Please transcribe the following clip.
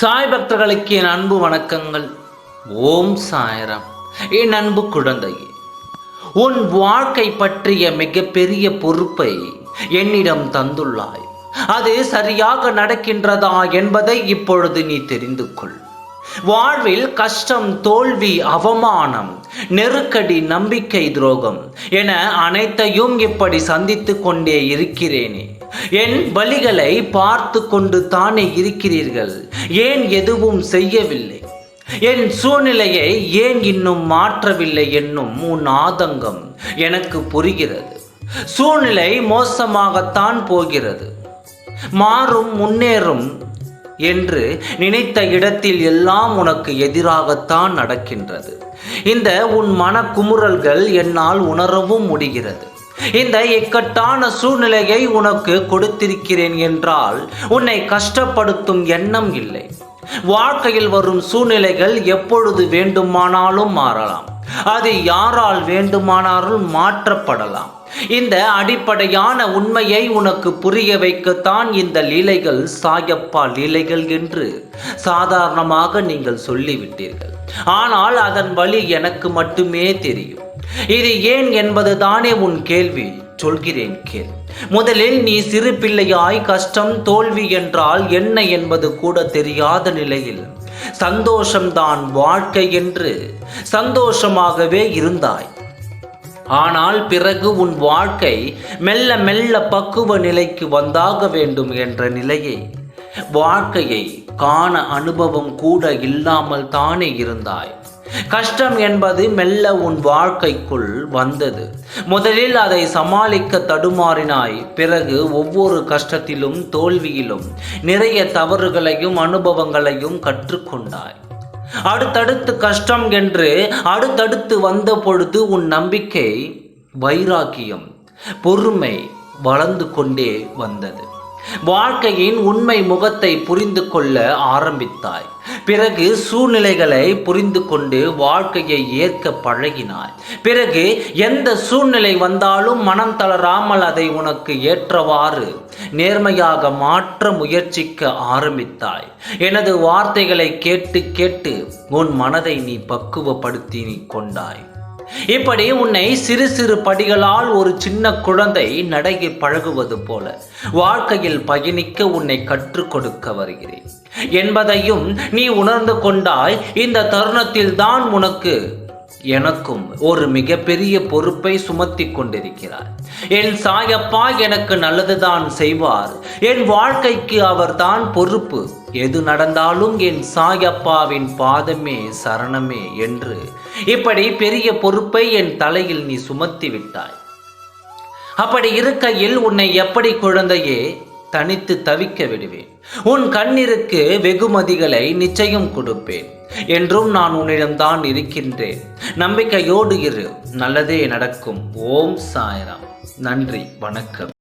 சாய் பக்தர்களுக்கு என் அன்பு வணக்கங்கள். ஓம் சாய்ராம். என் அன்பு குழந்தையே, உன் வாழ்க்கை பற்றிய மிகப்பெரிய பொறுப்பை என்னிடம் தந்துள்ளாய். அது சரியாக நடக்கின்றதா என்பதை இப்பொழுது நீ தெரிந்து கொள். வாழ்வில் கஷ்டம், தோல்வி, அவமானம், நெருக்கடி, நம்பிக்கை துரோகம் என அனைத்தையும் இப்படி சந்தித்து கொண்டே இருக்கிறேனே. என் வழிகளை பார்த்து கொண்டு தானே இருக்கிறீர்கள். ஏன் எதுவும் செய்யவில்லை? என் சூழ்நிலையை ஏன் இன்னும் மாற்றவில்லை என்னும் உன் ஆதங்கம் எனக்கு புரிகிறது. சூழ்நிலை மோசமாகத்தான் போகிறது. மாறும், முன்னேறும் என்று நினைத்த இடத்தில் எல்லாம் உனக்கு எதிராகத்தான் நடக்கின்றது. இந்த உன் மனக்குமுறல்கள் என்னால் உணரவும் முடிகிறது. இந்த இக்கட்டான சூழ்நிலையை உனக்கு கொடுத்திருக்கிறேன் என்றால் உன்னை கஷ்டப்படுத்தும் எண்ணம் இல்லை. வாழ்க்கையில் வரும் சூழ்நிலைகள் எப்பொழுது வேண்டுமானாலும் மாறலாம். அது யாரால் வேண்டுமானாலும் மாற்றப்படலாம். இந்த அடிப்படையான உண்மையை உனக்கு புரிய வைக்கத்தான் இந்த லீலைகள் சாயப்பா லீலைகள் என்று சாதாரணமாக நீங்கள் சொல்லிவிட்டீர்கள். ஆனால் அதன் வழி எனக்கு மட்டுமே தெரியும். இது ஏன் என்பது தானே உன் கேள்வி. சொல்கிறேன் கேள். முதலில் நீ சிறு பிள்ளையாய் கஷ்டம், தோல்வி என்றால் என்ன என்பது கூட தெரியாத நிலையில் சந்தோஷம்தான் வாழ்க்கை என்று சந்தோஷமாகவே இருந்தாய். ஆனால் பிறகு உன் வாழ்க்கை மெல்ல மெல்ல பக்குவ நிலைக்கு வந்தாக வேண்டும் என்ற நிலையை, வாழ்க்கையை காண அனுபவம் கூட இல்லாமல் தானே இருந்தாய். கஷ்டம் என்பது மெல்ல உன் வாழ்க்கைக்குள் வந்தது. முதலில் அதை சமாளிக்க தடுமாறினாய். பிறகு ஒவ்வொரு கஷ்டத்திலும், தோல்வியிலும் நிறைய தவறுகளையும் அனுபவங்களையும் கற்றுக்கொண்டாய். அடுத்தடுத்து கஷ்டம் என்று அடுத்தடுத்து வந்த பொழுது உன் நம்பிக்கை, வைராக்கியம், பொறுமை வளர்ந்து கொண்டே வந்தது. வாழ்க்கையின் உண்மை முகத்தை புரிந்து கொள்ள ஆரம்பித்தாய். பிறகு சூழ்நிலைகளை புரிந்து கொண்டு வாழ்க்கையை ஏற்க பழகினாய். பிறகு எந்த சூழ்நிலை வந்தாலும் மனம் தளராமல் அதை உனக்கு ஏற்றவாறு நேர்மையாக மாற்ற முயற்சிக்க ஆரம்பித்தாய். எனது வார்த்தைகளை கேட்டு கேட்டு உன் மனதை நீ பக்குவப்படுத்தி கொண்டாய். இப்படி உன்னை சிறு சிறு படிகளால் ஒரு சின்ன குழந்தை நடையை பழகுவது போல வாழ்க்கையில் பயணிக்க உன்னை கற்றுக் கொடுக்க வருகிறேன் என்பதையும் நீ உணர்ந்து கொண்டாய். இந்த தருணத்தில் தான் எனக்கும் ஒரு மிகப்பெரிய பொறுப்பை சுமத்தி கொண்டிருக்கிறார். என் சாயப்பா எனக்கு நல்லதுதான் செய்வார். என் வாழ்க்கைக்கு அவர்தான் பொறுப்பு. எது நடந்தாலும் என் சாயப்பாவின் பாதமே சரணமே என்று இப்படி பெரிய பொறுப்பை என் தலையில் நீ சுமத்தி விட்டாய். அப்படி இருக்கையில் உன்னை எப்படி குழந்தையே தனித்து தவிக்க விடுவேன்? உன் கண்ணிற்கு வெகுமதிகளை நிச்சயம் கொடுப்பேன். என்றும் நான் உன்னிடம்தான் இருக்கின்றேன். நம்பிக்கையோடு இரு, நல்லதே நடக்கும். ஓம் சாய்ராம். நன்றி, வணக்கம்.